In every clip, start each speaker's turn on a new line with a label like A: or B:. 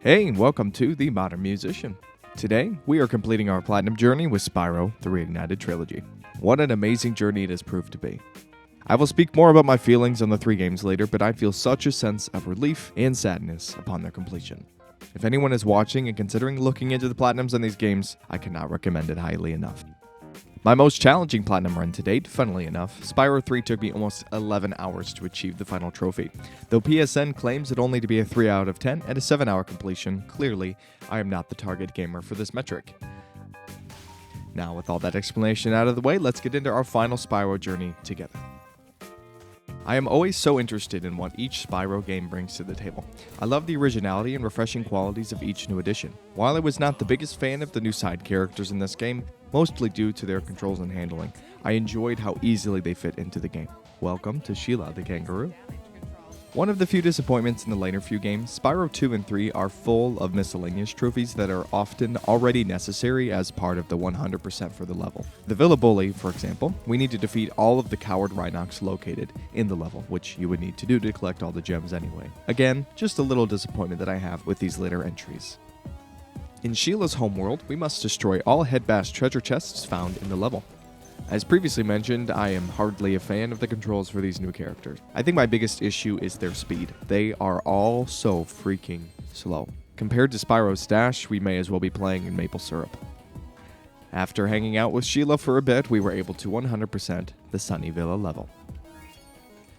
A: Hey, welcome to The Modern Musician. Today, we are completing our platinum journey with Spyro, the Reignited Trilogy. What an amazing journey it has proved to be. I will speak more about my feelings on the three games later, but I feel such a sense of relief and sadness upon their completion. If anyone is watching and considering looking into the platinums on these games, I cannot recommend it highly enough. My most challenging platinum run to date, funnily enough, Spyro 3 took me almost 11 hours to achieve the final trophy. Though PSN claims it only to be a 3 out of 10 and a 7-hour completion, clearly, I am not the target gamer for this metric. Now, with all that explanation out of the way, let's get into our final Spyro journey together. I am always so interested in what each Spyro game brings to the table. I love the originality and refreshing qualities of each new addition. While I was not the biggest fan of the new side characters in this game, mostly due to their controls and handling, I enjoyed how easily they fit into the game. Welcome to Sheila the Kangaroo. One of the few disappointments in the later few games, Spyro 2 and 3 are full of miscellaneous trophies that are often already necessary as part of the 100% for the level. The Villa Bully, for example, we need to defeat all of the coward Rhinox located in the level, which you would need to do to collect all the gems anyway. Again, just a little disappointment that I have with these later entries. In Sheila's homeworld, we must destroy all Headbash treasure chests found in the level. As previously mentioned, I am hardly a fan of the controls for these new characters. I think my biggest issue is their speed. They are all so freaking slow. Compared to Spyro's Dash, we may as well be playing in maple syrup. After hanging out with Sheila for a bit, we were able to 100% the Sunny Villa level.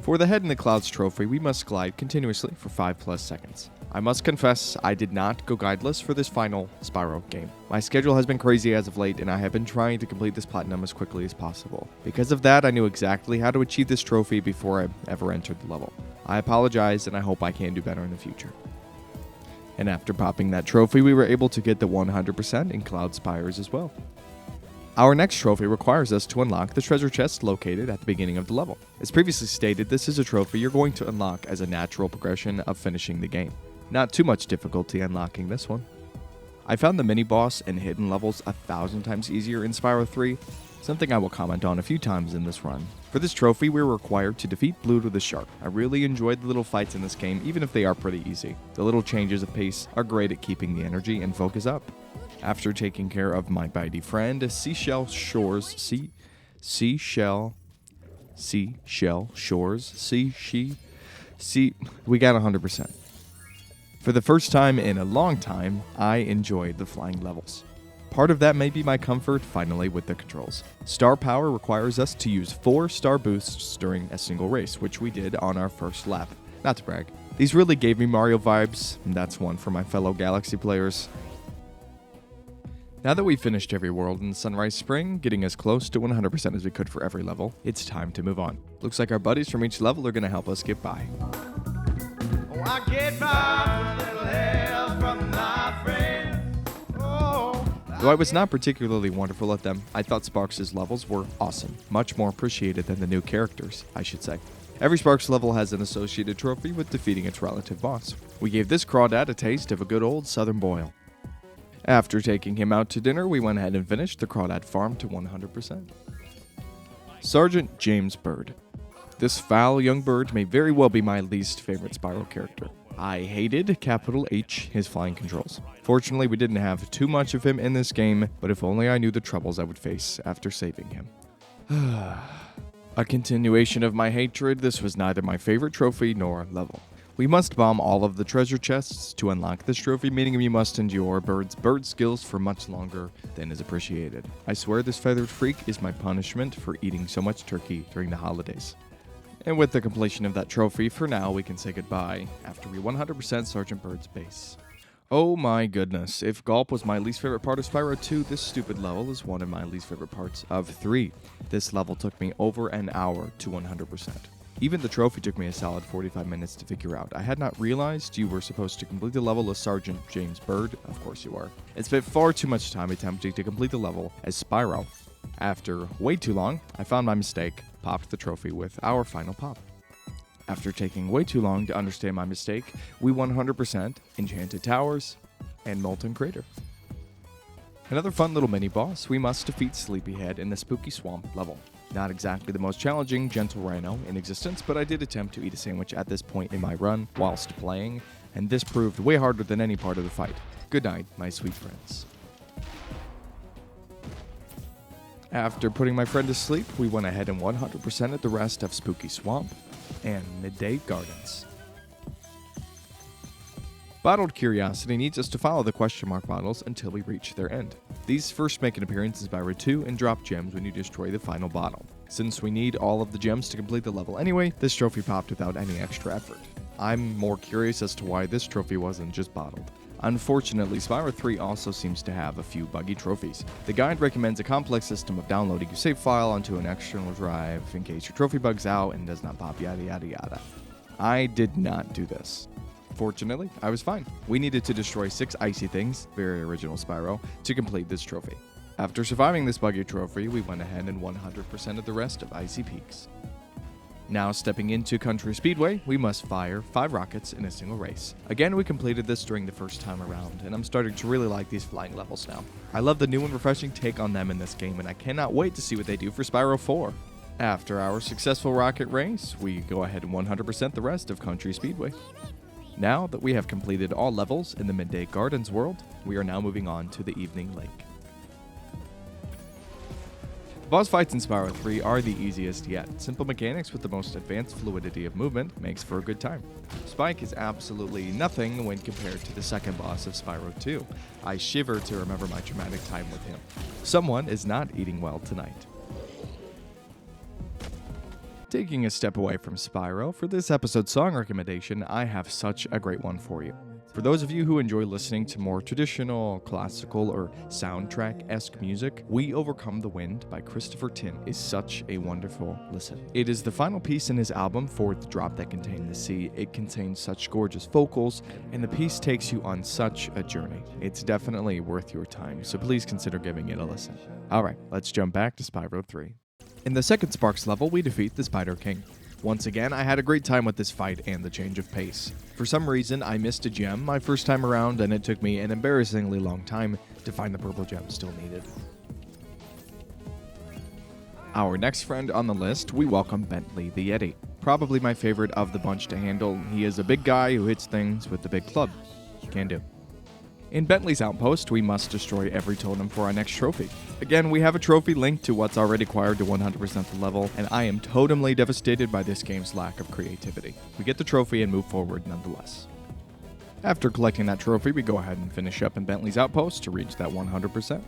A: For the Head in the Clouds trophy, we must glide continuously for 5+ seconds. I must confess, I did not go guideless for this final Spyro game. My schedule has been crazy as of late, and I have been trying to complete this platinum as quickly as possible. Because of that, I knew exactly how to achieve this trophy before I ever entered the level. I apologize, and I hope I can do better in the future. And after popping that trophy, we were able to get the 100% in Cloud Spires as well. Our next trophy requires us to unlock the treasure chest located at the beginning of the level. As previously stated, this is a trophy you're going to unlock as a natural progression of finishing the game. Not too much difficulty unlocking this one. I found the mini-boss and hidden levels 1,000 times easier in Spyro 3, something I will comment on a few times in this run. For this trophy, we were required to defeat Bluto the Shark. I really enjoyed the little fights in this game, even if they are pretty easy. The little changes of pace are great at keeping the energy and focus up. After taking care of my bitey friend, Seashell Shores, we got 100%. For the first time in a long time, I enjoyed the flying levels. Part of that may be my comfort, finally, with the controls. Star power requires us to use 4 star boosts during a single race, which we did on our first lap. Not to brag. These really gave me Mario vibes, and that's one for my fellow Galaxy players. Now that we've finished every world in Sunrise Spring, getting as close to 100% as we could for every level, it's time to move on. Looks like our buddies from each level are going to help us get by. Oh, I get by with a little help from my friends. Oh. Though I was not particularly wonderful at them, I thought Sparks' levels were awesome. Much more appreciated than the new characters, I should say. Every Sparks level has an associated trophy with defeating its relative boss. We gave this Crawdaddy a taste of a good old southern boil. After taking him out to dinner, we went ahead and finished the Crawdaddy farm to 100%. Sergeant James Byrd. This foul young bird may very well be my least favorite Spyro character. I hated, capital H, his flying controls. Fortunately, we didn't have too much of him in this game, but if only I knew the troubles I would face after saving him. A continuation of my hatred, this was neither my favorite trophy nor level. We must bomb all of the treasure chests to unlock this trophy, meaning we must endure Bird's bird skills for much longer than is appreciated. I swear this feathered freak is my punishment for eating so much turkey during the holidays. And with the completion of that trophy, for now we can say goodbye after we 100% Sergeant Bird's base. Oh my goodness, if Gulp was my least favorite part of Spyro 2, this stupid level is one of my least favorite parts of 3. This level took me over an hour to 100%. Even the trophy took me a solid 45 minutes to figure out. I had not realized you were supposed to complete the level as Sergeant James Byrd. Of course you are. It spent far too much time attempting to complete the level as Spyro. After way too long, I found my mistake, popped the trophy with our final pop. After taking way too long to understand my mistake, we 100% Enchanted Towers and Molten Crater. Another fun little mini-boss, we must defeat Sleepyhead in the Spooky Swamp level. Not exactly the most challenging gentle rhino in existence, but I did attempt to eat a sandwich at this point in my run whilst playing, and this proved way harder than any part of the fight. Good night, my sweet friends. After putting my friend to sleep, we went ahead and 100%ed the rest of Spooky Swamp and Midday Gardens. Bottled Curiosity needs us to follow the question mark bottles until we reach their end. These first make an appearance as Spyro 2 and drop gems when you destroy the final bottle. Since we need all of the gems to complete the level anyway, this trophy popped without any extra effort. I'm more curious as to why this trophy wasn't just bottled. Unfortunately, Spyro 3 also seems to have a few buggy trophies. The guide recommends a complex system of downloading your save file onto an external drive in case your trophy bugs out and does not pop yada yada yada. I did not do this. Fortunately, I was fine. We needed to destroy 6 icy things, very original Spyro, to complete this trophy. After surviving this buggy trophy, we went ahead and 100% of the rest of Icy Peaks. Now stepping into Country Speedway, we must fire 5 rockets in a single race. Again, we completed this during the first time around, and I'm starting to really like these flying levels now. I love the new and refreshing take on them in this game, and I cannot wait to see what they do for Spyro 4. After our successful rocket race, we go ahead and 100% the rest of Country Speedway. Now that we have completed all levels in the Midday Gardens world, we are now moving on to the Evening Lake. The boss fights in Spyro 3 are the easiest yet. Simple mechanics with the most advanced fluidity of movement makes for a good time. Spike is absolutely nothing when compared to the second boss of Spyro 2. I shiver to remember my traumatic time with him. Someone is not eating well tonight. Taking a step away from Spyro, for this episode's song recommendation, I have such a great one for you. For those of you who enjoy listening to more traditional, classical, or soundtrack-esque music, We Overcome the Wind by Christopher Tin is such a wonderful listen. It is the final piece in his album, For the Drop That Contained the Sea. It contains such gorgeous vocals, and the piece takes you on such a journey. It's definitely worth your time, so please consider giving it a listen. Alright, let's jump back to Spyro 3. In the second Sparks level, we defeat the Spider King. Once again, I had a great time with this fight and the change of pace. For some reason, I missed a gem my first time around, and it took me an embarrassingly long time to find the purple gem still needed. Our next friend on the list, we welcome Bentley the Yeti. Probably my favorite of the bunch to handle. He is a big guy who hits things with the big club. Can do. In Bentley's outpost, we must destroy every totem for our next trophy. Again, we have a trophy linked to what's already required to 100% the level, and I am totally devastated by this game's lack of creativity. We get the trophy and move forward nonetheless. After collecting that trophy, we go ahead and finish up in Bentley's outpost to reach that 100%.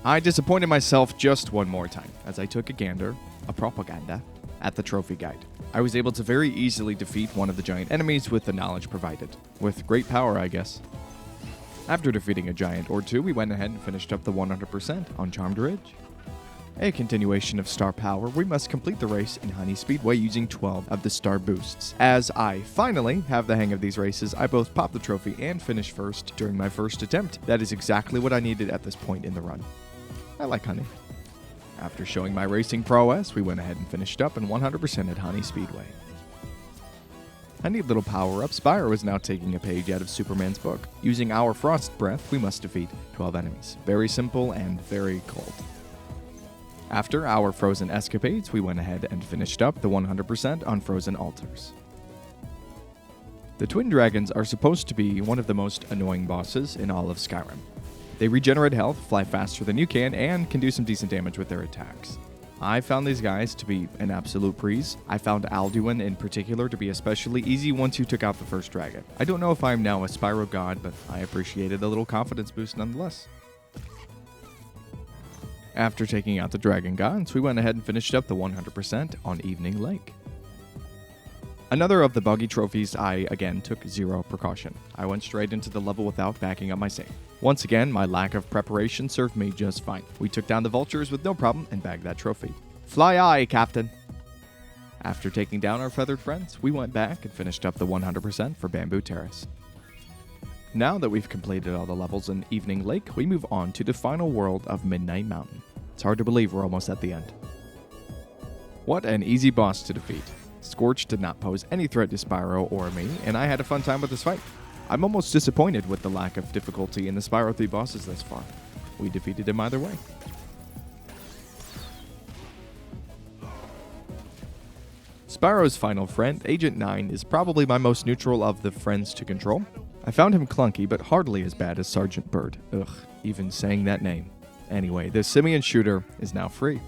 A: I disappointed myself just one more time, as I took a propaganda, at the trophy guide. I was able to very easily defeat one of the giant enemies with the knowledge provided. With great power, I guess. After defeating a giant or two, we went ahead and finished up the 100% on Charmed Ridge. A continuation of Star Power, we must complete the race in Honey Speedway using 12 of the Star Boosts. As I finally have the hang of these races, I both popped the trophy and finished first during my first attempt. That is exactly what I needed at this point in the run. I like Honey. After showing my racing prowess, we went ahead and finished up in 100% at Honey Speedway. I need little power-up. Spyro is now taking a page out of Superman's book. Using our Frost Breath, we must defeat 12 enemies. Very simple and very cold. After our Frozen escapades, we went ahead and finished up the 100% on Frozen Altars. The Twin Dragons are supposed to be one of the most annoying bosses in all of Skyrim. They regenerate health, fly faster than you can, and can do some decent damage with their attacks. I found these guys to be an absolute breeze. I found Alduin in particular to be especially easy once you took out the first dragon. I don't know if I'm now a Spyro god, but I appreciated the little confidence boost nonetheless. After taking out the dragon gods, we went ahead and finished up the 100% on Evening Lake. Another of the buggy trophies, I again took zero precaution. I went straight into the level without backing up my save. Once again, my lack of preparation served me just fine. We took down the vultures with no problem and bagged that trophy. Fly aye, Captain! After taking down our feathered friends, we went back and finished up the 100% for Bamboo Terrace. Now that we've completed all the levels in Evening Lake, we move on to the final world of Midnight Mountain. It's hard to believe we're almost at the end. What an easy boss to defeat. Scorched did not pose any threat to Spyro or me, and I had a fun time with this fight. I'm almost disappointed with the lack of difficulty in the Spyro 3 bosses thus far. We defeated him either way. Spyro's final friend, Agent 9, is probably my most neutral of the friends to control. I found him clunky, but hardly as bad as Sergeant Byrd. Ugh, even saying that name. Anyway, the simian shooter is now free.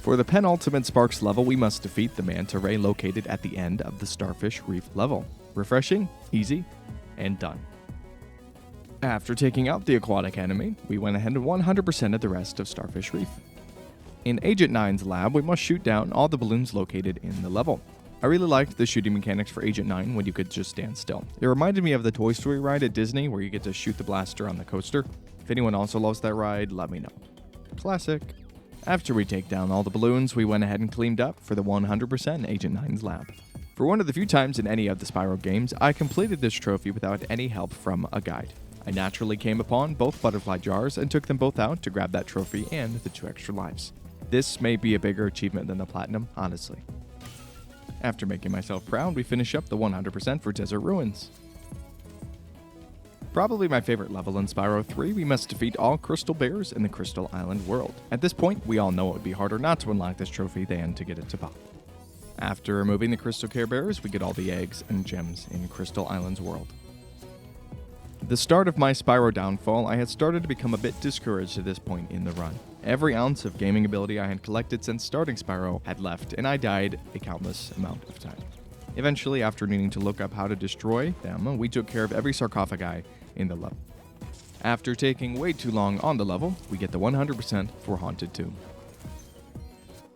A: For the penultimate Sparks level, we must defeat the Manta Ray located at the end of the Starfish Reef level. Refreshing, easy, and done. After taking out the aquatic enemy, we went ahead and 100%ed the rest of Starfish Reef. In Agent 9's lab, we must shoot down all the balloons located in the level. I really liked the shooting mechanics for Agent 9 when you could just stand still. It reminded me of the Toy Story ride at Disney where you get to shoot the blaster on the coaster. If anyone also loves that ride, let me know. Classic. After we take down all the balloons, we went ahead and cleaned up for the 100% in Agent 9's lab. For one of the few times in any of the Spyro games, I completed this trophy without any help from a guide. I naturally came upon both butterfly jars and took them both out to grab that trophy and the 2 extra lives. This may be a bigger achievement than the platinum, honestly. After making myself proud, we finish up the 100% for Desert Ruins. Probably my favorite level in Spyro 3, we must defeat all crystal bears in the Crystal Island world. At this point, we all know it would be harder not to unlock this trophy than to get it to pop. After removing the Crystal Care Bears, we get all the eggs and gems in Crystal Island's world. The start of my Spyro downfall, I had started to become a bit discouraged at this point in the run. Every ounce of gaming ability I had collected since starting Spyro had left, and I died a countless amount of time. Eventually, after needing to look up how to destroy them, we took care of every Sarcopha Guy in the level. After taking way too long on the level, we get the 100% for Haunted Tomb.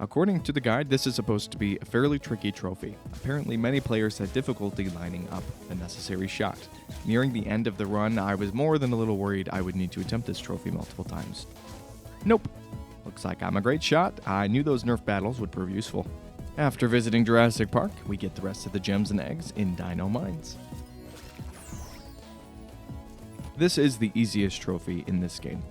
A: According to the guide, this is supposed to be a fairly tricky trophy. Apparently, many players had difficulty lining up the necessary shot. Nearing the end of the run, I was more than a little worried I would need to attempt this trophy multiple times. Nope. Looks like I'm a great shot. I knew those Nerf battles would prove useful. After visiting Jurassic Park, we get the rest of the gems and eggs in Dino Mines. This is the easiest trophy in this game.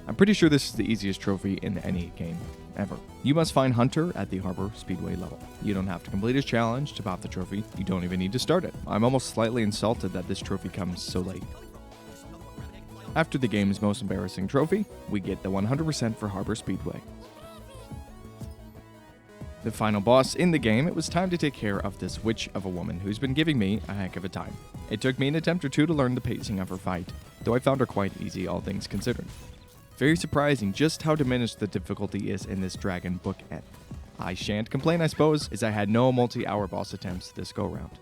A: I'm pretty sure this is the easiest trophy in any game ever. You must find Hunter at the Harbor Speedway level. You don't have to complete his challenge to pop the trophy. You don't even need to start it. I'm almost slightly insulted that this trophy comes so late. After the game's most embarrassing trophy, we get the 100% for Harbor Speedway. The final boss in the game, it was time to take care of this witch of a woman who's been giving me a heck of a time. It took me an attempt or two to learn the pacing of her fight, though I found her quite easy, all things considered. Very surprising just how diminished the difficulty is in this dragon bookend. I shan't complain, I suppose, as I had no multi-hour boss attempts this go-round.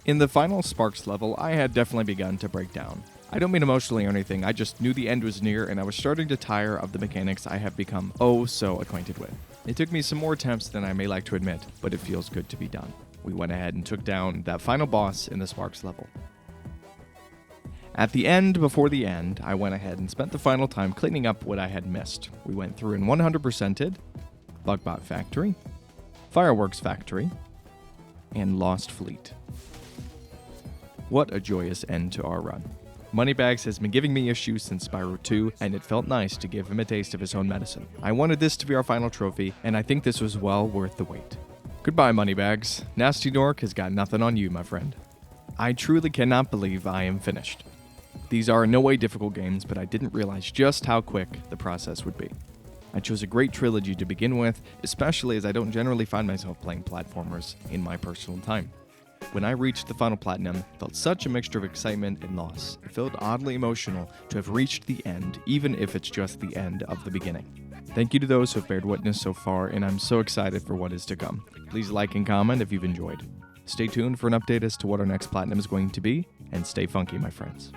A: In the final Sparks level, I had definitely begun to break down. I don't mean emotionally or anything, I just knew the end was near and I was starting to tire of the mechanics I have become oh so acquainted with. It took me some more attempts than I may like to admit, but it feels good to be done. We went ahead and took down that final boss in the Sparks level. At the end, before the end, I went ahead and spent the final time cleaning up what I had missed. We went through and 100%ed Bugbot Factory, Fireworks Factory, and Lost Fleet. What a joyous end to our run. Moneybags has been giving me issues since Spyro 2, and it felt nice to give him a taste of his own medicine. I wanted this to be our final trophy, and I think this was well worth the wait. Goodbye, Moneybags. Nasty Dork has got nothing on you, my friend. I truly cannot believe I am finished. These are in no way difficult games, but I didn't realize just how quick the process would be. I chose a great trilogy to begin with, especially as I don't generally find myself playing platformers in my personal time. When I reached the final platinum, it felt such a mixture of excitement and loss. It felt oddly emotional to have reached the end, even if it's just the end of the beginning. Thank you to those who have bared witness so far, and I'm so excited for what is to come. Please like and comment if you've enjoyed. Stay tuned for an update as to what our next platinum is going to be, and stay funky, my friends.